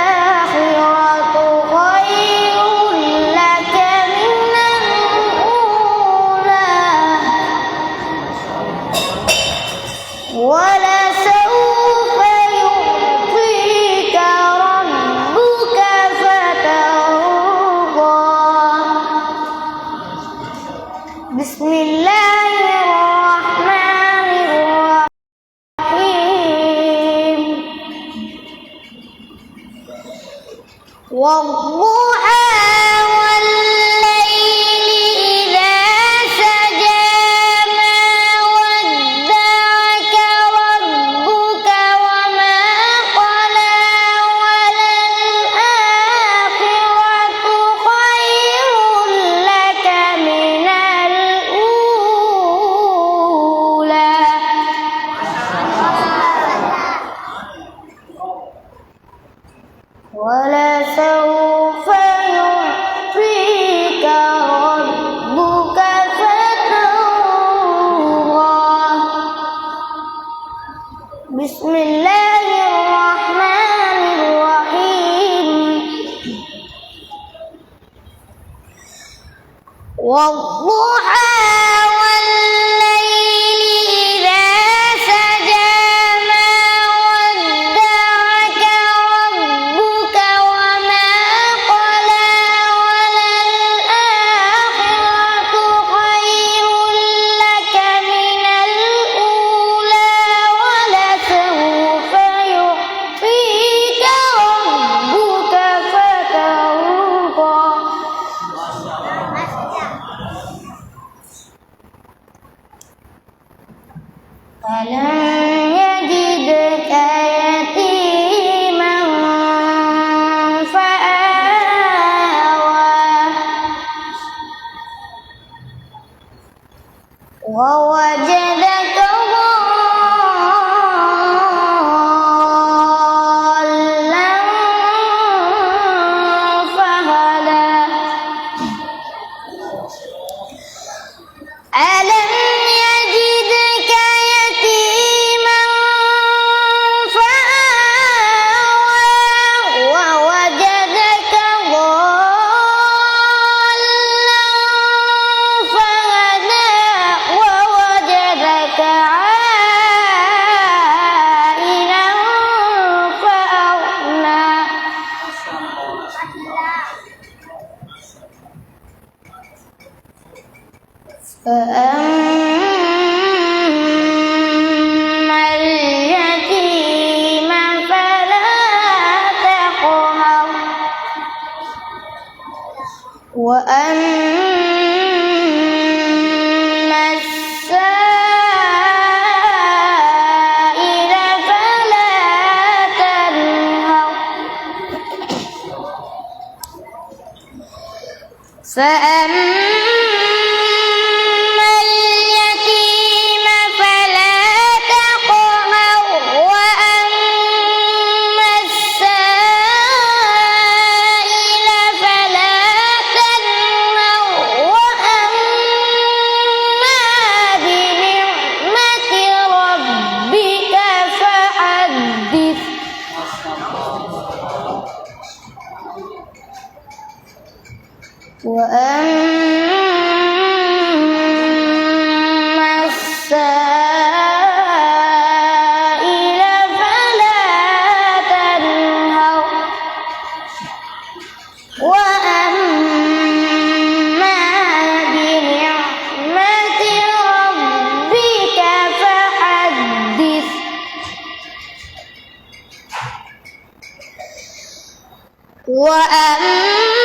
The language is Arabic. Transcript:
وللآخرة خير لك من الأولى ولسوف يعطيك ربك فترضى بسم الله الرحمن الرحيم والضحى والليل إذا سجى ما ودعك ربك وما قلى وللآخرة خير لك من الأولى ولسوف يعطيك ربك فترضى بسم الله الرحمن الرحيم والضحى والليل إذا سجى ما ودعك ربك وما قلى وللآخرة خير لك من الأولى ولسوف يعطيك ربك فترضى ألم يجدك يتيما فآوى ووجدك ضالا فهدى ألم يجدك يتيما فآوى ووجدك ضالا فهدى ووجدك عائلا فأغنى فأما اليتيم فلا تقهر وأما السائل فلا تنهر فأما اليتيم فلا تقهر وأما السائل فلا تنهر وأما بنعمة ربك فحدث وأما السائل فلا تنهر وأما بنعمة ربك فحدث وأما